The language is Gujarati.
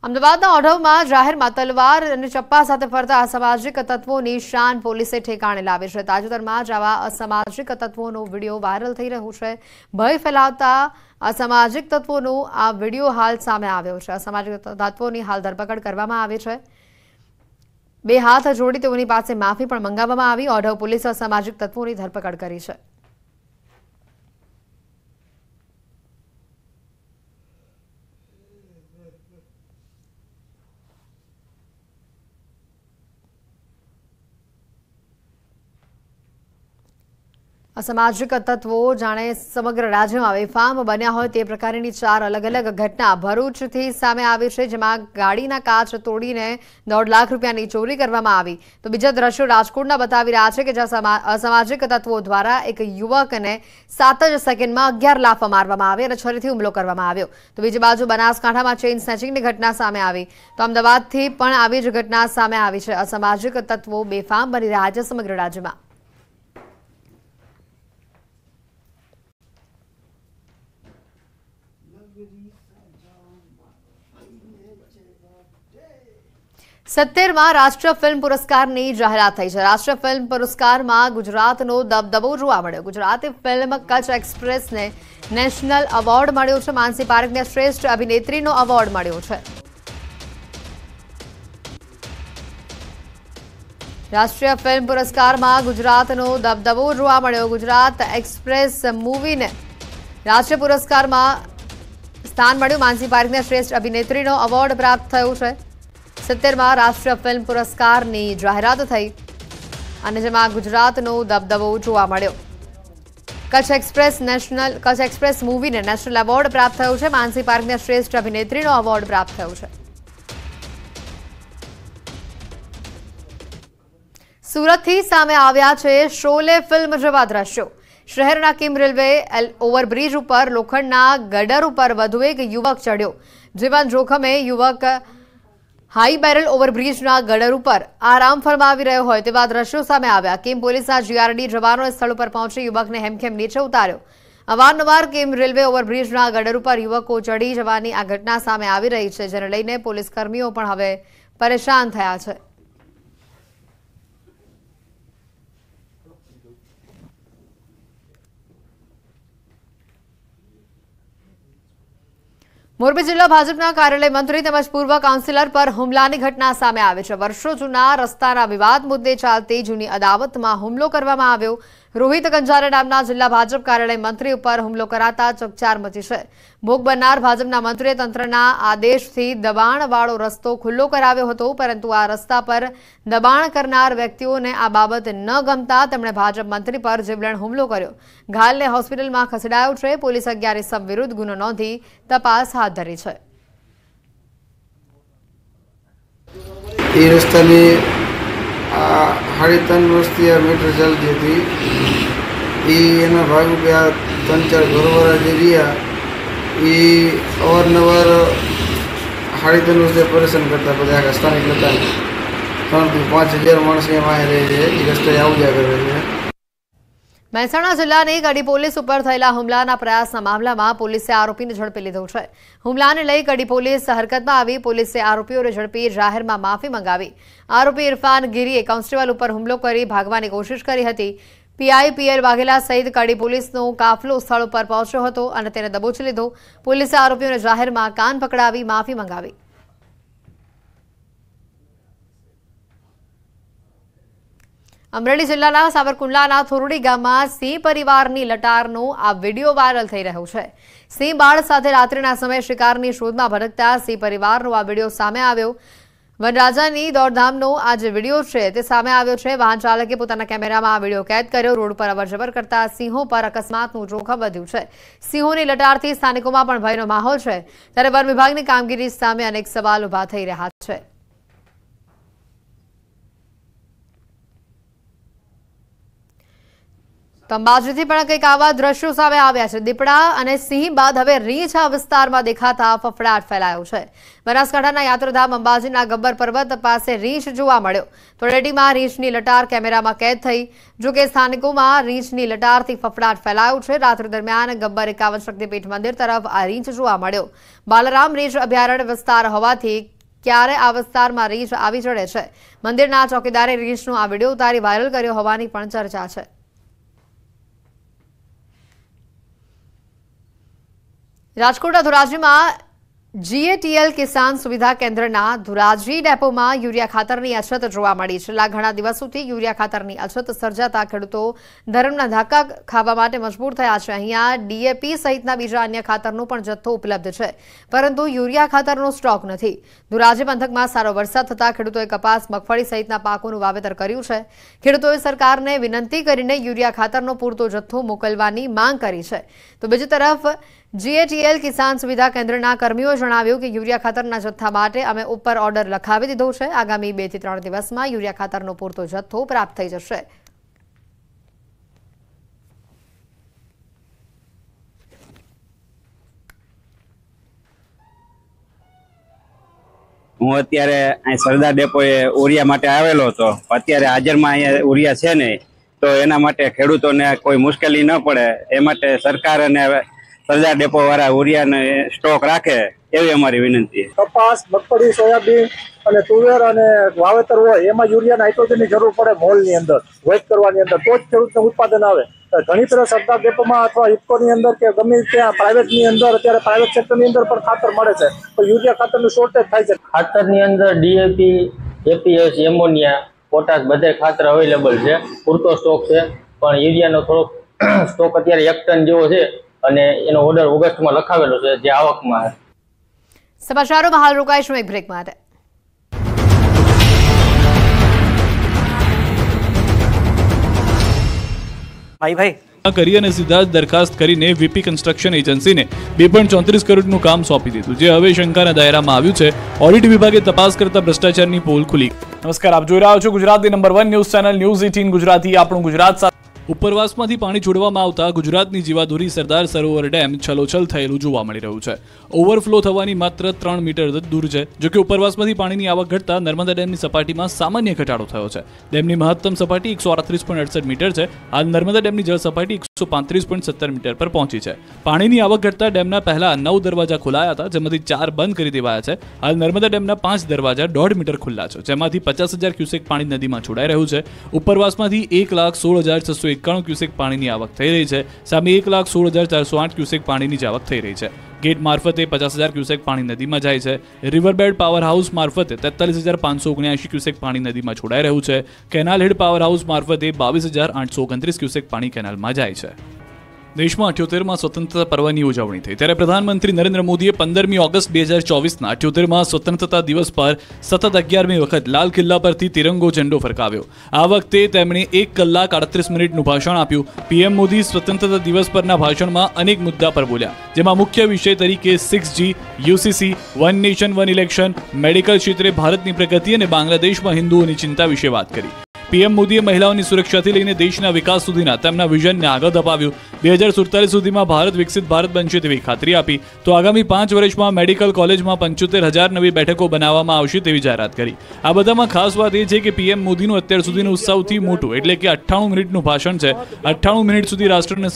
અમદાવાદના ઓઢવમાં જાહેરમાં તલવાર અને ચપ્પા સાથે ફરતા અસામાજિક તત્વોની શાન પોલીસે ઠેકાણે લાવી છે। તાજેતરમાં જ આવા અસામાજિક તત્વોનો વિડીયો વાયરલ થઈ રહ્યો છે। ભય ફેલાવતા અસામાજિક તત્વોનો આ વિડીયો હાલ સામે આવ્યો છે। અસામાજિક તત્વોની હાલ ધરપકડ કરવામાં આવી છે। બે હાથ જોડી તેઓની પાસે માફી પણ મંગાવવામાં આવી। ઓઢવ પોલીસે અસામાજિક તત્વોની ધરપકડ કરી છે। અસામાજિક તત્વો જાણે સમગ્ર રાજ્યમાં બેફામ બન્યા હોય તે પ્રકારની 4 અલગ અલગ ઘટના ભરૂચથી સામે આવી છે, જેમાં ગાડીના કાચ તોડીને 1.5 લાખ રૂપિયાની ચોરી કરવામાં આવી। તો બીજા દ્રશ્યો રાજકોટના બતાવી રહ્યા છે કે જ્યાં અસામાજિક તત્વો દ્વારા એક યુવકને 7 જ સેકન્ડમાં 11 લાફા મારવામાં આવી અને છરીથી હુમલો કરવામાં આવ્યો। તો બીજી બાજુ બનાસકાંઠામાં ચેઇન સ્નેચિંગની ઘટના સામે આવી। તો અમદાવાદથી પણ આવી જ ઘટના સામે આવી છે। અસામાજિક તત્વો બેફામ બની રહ્યા છે સમગ્ર રાજ્યમાં। સત્તેરમાં રાષ્ટ્રીય ફિલ્મ પુરસ્કારની જાહેરાત થઈ છે। રાષ્ટ્રીય ફિલ્મ પુરસ્કારમાં ગુજરાતનો દબદબો જોવા મળ્યો। ગુજરાતી ફિલ્મ કચ્છ એક્સપ્રેસને નેશનલ એવોર્ડ મળ્યો છે। માનસી પારેખને શ્રેષ્ઠ અભિનેત્રીનો એવોર્ડ મળ્યો છે। રાષ્ટ્રીય ફિલ્મ પુરસ્કારમાં ગુજરાતનો દબદબો જોવા મળ્યો। ગુજરાત એક્સપ્રેસ મૂવીને રાષ્ટ્રીય પુરસ્કારમાં સ્થાન મળ્યું। માનસી પારેખને શ્રેષ્ઠ અભિનેત્રીનો એવોર્ડ પ્રાપ્ત થયો છે। 70માં રાષ્ટ્રીય ફિલ્મ પુરસ્કારની જાહેરાત થઈ અને જેમાં ગુજરાતનો દબદબો જોવા મળ્યો। કચ્છ એક્સપ્રેસ મૂવીને નેશનલ એવોર્ડ પ્રાપ્ત થયો છે। માનસી પારેખને શ્રેષ્ઠ અભિનેત્રીનો એવોર્ડ પ્રાપ્ત થયો છે। સુરતથી સામે આવ્યા છે શોલે ફિલ્મ જેવા દ્રશ્યો। શહેરના કિમ રેલવે ઓવરબ્રિજ ઉપર લોખંડના ગટર ઉપર વધુ એક યુવક ચડ્યો। જીવન જોખમે યુવક હાઈ બેરલ ઓવરબ્રિજના ગટર ઉપર આરામ ફરમાવી રહ્યો હોય તેવા દ્રશ્યો સામે આવ્યા। કિમ પોલીસના જીઆરડી જવાનો સ્થળ પર પહોંચી યુવકને હેમખેમ નીચે ઉતાર્યો। અવારનવાર કિમ રેલવે ઓવરબ્રિજના ગટર ઉપર યુવકો ચડી જવાની આ ઘટના સામે આવી રહી છે, જેને લઈને પોલીસ કર્મીઓ પણ હવે પરેશાન થયા છે। મોરબી જિલ્લા ભાજપના કાર્યાલય મંત્રી તેમજ પૂર્વ કાઉન્સિલર પર હુમલાની ઘટના સામે આવી છે। વર્ષો જૂના રસ્તાના વિવાદ મુદ્દે ચાલતી જૂની અદાવતમાં હુમલો કરવામાં આવ્યો। રોહિત ગંજારા નામના જિલ્લા ભાજપ કાર્યાલય મંત્રી ઉપર હુમલો કરાતા ચકચાર મચી છે। ભોગ બનનાર ભાજપના મંત્રીએ તંત્રના આદેશથી દબાણવાળો રસ્તો ખુલ્લો કરાવ્યો હતો, પરંતુ આ રસ્તા પર દબાણ કરનાર વ્યક્તિઓને આ બાબત ન ગમતા તેમણે ભાજપ મંત્રી પર જીવલેણ હુમલો કર્યો। ઘાયલને હોસ્પિટલમાં ખસેડાયો છે। પોલીસ 11 ઇસમ વિરુદ્ધ ગુનો નોંધી તપાસ હાથ ધરી છે। એ રસ્તાની 3.5 વર્ષથી આ મેટર ચાલતી હતી। એના ભાગરૂપે આ 3-4 ઘરવાળા જે રહ્યા એ અવારનવાર 3.5 વર્ષથી પરેશાન કરતા બધા આખા સ્થાનિક હતા। 3 થી 5,000 માણસ એમાં રહે છે, એ રસ્તે આવજા કરે છે। મહેસાણા જિલ્લાની કડી પોલીસ ઉપર થયેલા હુમલાના પ્રયાસના મામલામાં પોલીસે આરોપીને ઝડપી લીધો છે। હુમલાને લઈ કડી પોલીસ હરકતમાં આવી। પોલીસે આરોપીઓને ઝડપી જાહેરમાં માફી મંગાવી। આરોપી ઇરફાન ગીરીએ કોન્સ્ટેબલ ઉપર હુમલો કરી ભાગવાની કોશિશ કરી હતી। પીઆઈ પીએલ વાઘેલા સહિત કડી પોલીસનો કાફલો સ્થળ ઉપર પહોંચ્યો હતો અને તેને દબોચી લીધો। પોલીસે આરોપીઓને જાહેરમાં કાન પકડાવી માફી મંગાવી। અમરેલી જિલ્લાના સાવરકુંડલાના થોરડી ગામમાં સિંહ પરિવારની લટારનો આ વિડીયો વાયરલ થઈ રહ્યો છે। સિંહ બાળ સાથે રાત્રિના સમયે શિકારની શોધમાં ભટકતા સિંહ પરિવારનો આ વિડીયો સામે આવ્યો। વનરાજાની દોડધામનો આ જે વિડીયો છે તે સામે આવ્યો છે। વાહન ચાલકે પોતાના કેમેરામાં આ વિડીયો કેદ કર્યો। રોડ પર અવરજવર કરતા સિંહો પર અકસ્માતનું જોખમ વધ્યું છે। સિંહોની લટારથી સ્થાનિકોમાં પણ ભયનો માહોલ છે, ત્યારે વન વિભાગની કામગીરી સામે અનેક સવાલ ઉભા થઈ રહ્યા છે। તો અંબાજીથી પણ કંઈક આવા દ્રશ્યો સામે આવ્યા છે। દીપડા અને સિંહ બાદ હવે રીંછ આ વિસ્તારમાં દેખાતા ફફડાટ ફેલાયો છે। બનાસકાંઠાના યાત્રાધામ અંબાજીના ગબ્બર પર્વત પાસે રીંછ જોવા મળ્યો। તળેટીમાં રીંછની લટાર કેમેરામાં કેદ થઈ। જો કે સ્થાનિકોમાં રીંછની લટારથી ફફડાટ ફેલાયો છે। રાત્રિ દરમિયાન ગબ્બર 51 શક્તિપીઠ મંદિર તરફ આ રીંછ જોવા મળ્યો। બાલરામ રીંછ અભયારણ્ય વિસ્તાર હોવાથી ક્યારે આ વિસ્તારમાં રીંછ આવી ચડે છે। મંદિરના ચોકીદારે રીંછનો આ વિડીયો ઉતારી વાયરલ કર્યો હોવાની પણ ચર્ચા છે। રાજકોટના ધોરાજીમાં GATL કિસાન સુવિધા કેન્દ્રના ધોરાજી ડેપોમાં યુરિયા ખાતરની અછત જોવા મળી છે। છેલ્લા ઘણા દિવસોથી યુરિયા ખાતરની અછત સર્જાતા ખેડૂતો ધરમના ધાકા ખાવા માટે મજબૂર થયા છે। અહીંયા DAP સહિતના બીજા અન્ય ખાતરનો પણ જથ્થો ઉપલબ્ધ છે, પરંતુ યુરિયા ખાતરનો સ્ટોક નથી। ધોરાજી પંથકમાં સારો વરસાદ થતા ખેડૂતોએ કપાસ, મગફળી સહિતના પાકોનું વાવેતર કર્યું છે। ખેડૂતોએ સરકારને વિનંતી કરીને યુરિયા ખાતરનો પૂરતો જથ્થો મોકલવાની માંગ કરી છે। તો બીજી તરફ GATL કિસાન સુવિધા કેન્દ્રના કર્મીઓએ જણાવ્યું કે યુરિયા ખાતરના જથ્થા માટે અમે ઉપર ઓર્ડર લખાવી દીધો છે। આગામી 2 થી 3 દિવસમાં યુરિયા ખાતરનો પૂરતો જથ્થો પ્રાપ્ત થઈ જશે। હું અત્યારે અહીં સરદાર ડેપોએ ઉરિયા માટે આવેલો હતો। અત્યારે હાજરમાં અહીંયા ઉરિયા છે નહીં, તો એના માટે ખેડૂતોને કોઈ મુશ્કેલી ન પડે એ માટે સરકાર અને સરદાર ડેપો વાળા ઉરિયાને સ્ટોક રાખે એવી અમારી વિનંતી છે। કપાસ, મગફળી, સોયાબીન અને તુવેર અને વાવેતર હોય એમાં યુરિયા નાઇટ્રોજનની જરૂર પડે મોલની અંદર વેચ કરવાની અંદર, તો જ ખેડૂતને ઉત્પાદન આવે। ઘણી તરફ સરદાર ડેપોમાં અથવા ઇફકોની અંદર કે ગમે ત્યાં પ્રાઇવેટની અંદર અત્યારે પ્રાઇવેટ સેક્ટરની અંદર પણ ખાતર મળે છે, તો યુરિયા ખાતરનું શોર્ટેજ થાય છે। ખાતરની અંદર DAP, APS, એમોનિયા, પોટાશ બધે ખાતર અવેલેબલ છે, પૂરતો સ્ટોક છે। પણ યુરિયાનો થોડોક સ્ટોક અત્યારે 1 ટન જેવો છે અને એનો ઓર્ડર ઓગસ્ટમાં લખાવેલો છે, જે આવકમાં છે। સમાચારોમાં હાલ રોકાઈશું એક બ્રેક માટે। કરી અને સીધા જ દરખાસ્ત કરીને VP કન્સ્ટ્રક્શન એજન્સીને 2.34 કરોડનું કામ સોંપી દીધું, જે હવે શંકાના દાયરામાં આવ્યું છે। ઓડિટ વિભાગે તપાસ કરતા ભ્રષ્ટાચારની પોલ ખુલી। નમસ્કાર, આપ જોઈ રહ્યા છો ગુજરાતની number 1 news channel news 18 Gujarati. આપણું ગુજરાત ઉપરવાસમાંથી પાણી છોડવામાં આવતા ગુજરાતની જીવાદોરી સરદાર સરોવર ડેમ છલોછલ થયેલું જોવા મળી રહ્યું છે। ઓવરફ્લો થવાની માત્ર 3 મીટર જ દૂર છે। જોકે ઉપરવાસમાંથી પાણીની આવક ઘટતા નર્મદા ડેમની સપાટીમાં સામાન્ય ઘટાડો થયો છે। ડેમની મહત્તમ સપાટી 138.68 મીટર છે। હાલ નર્મદા ડેમની જળ સપાટી 135.17 મીટર પર પહોંચી છે। પાણીની આવક ઘટતા ડેમના પહેલા 9 દરવાજા ખોલાયા હતા, જેમાંથી 4 બંધ કરી દેવાયા છે। હાલ નર્મદા ડેમના 5 દરવાજા 1.5 મીટર ખુલ્લા છે, જેમાંથી 50,000 ક્યુસેક પાણી નદીમાં છોડાઈ રહ્યું છે। ઉપરવાસમાંથી 1,16,691 ક્યુસેક પાણીની આવક થઈ રહી છે, સામે 1,16,408 ક્યુસેક પાણીની જ આવક થઈ રહી છે। ગેટ મારફતે 50,000 ક્યુસેક પાણી નદીમાં જાય છે। રિવરબેડ પાવર હાઉસ મારફતે 43,579 ક્યુસેક પાણી નદીમાં છોડાઈ રહ્યું છે। કેનાલ હેડ પાવર હાઉસ મારફતે 22,829 ક્યુસેક પાણી કેનાલમાં જાય છે। દેશમાં 78માં સ્વતંત્રતા પર્વની ઉજવણી થઈ, ત્યારે પ્રધાનમંત્રી નરેન્દ્ર મોદીએ 15મી ઓગસ્ટ 2024ના 78માં સ્વતંત્રતા દિવસ પર સતત 11મી વખત લાલ કિલ્લા પરથી તિરંગો ઝંડો ફરકાવ્યો। આ વખતે તેમણે 1 કલાક 38 મિનિટનું ભાષણ આપ્યું। PM મોદી સ્વતંત્રતા દિવસ પરના ભાષણમાં અનેક મુદ્દા પર બોલ્યા, જેમાં મુખ્ય વિષય તરીકે 6G, UCC, one nation one election, medical ક્ષેત્રે ભારતની પ્રગતિ અને બાંગ્લાદેશમાં હિન્દુઓની ચિંતા વિશે વાત કરી। PM મોદીએ મહિલાઓની સુરક્ષાથી લઈને દેશના વિકાસ સુધીના તેમના વિઝનને આગળ ધપાવ્યું। 2047 સુધીમાં ભારત વિકસિત ભારત બનશે તેવી ખાતરી આપી। તો આગામી 5 વર્ષમાં મેડિકલ કોલેજમાં 75,000 નવી બેઠકો બનાવવામાં આવશે તેવી જાહેરાત કરી। આ બધામાં ખાસ વાત એ છે કે PM મોદીનું અત્યાર સુધીનું સૌથી મોટું એટલે કે 98 મિનિટનું ભાષણ છે। 98 મિનિટ સુધી રાષ્ટ્રને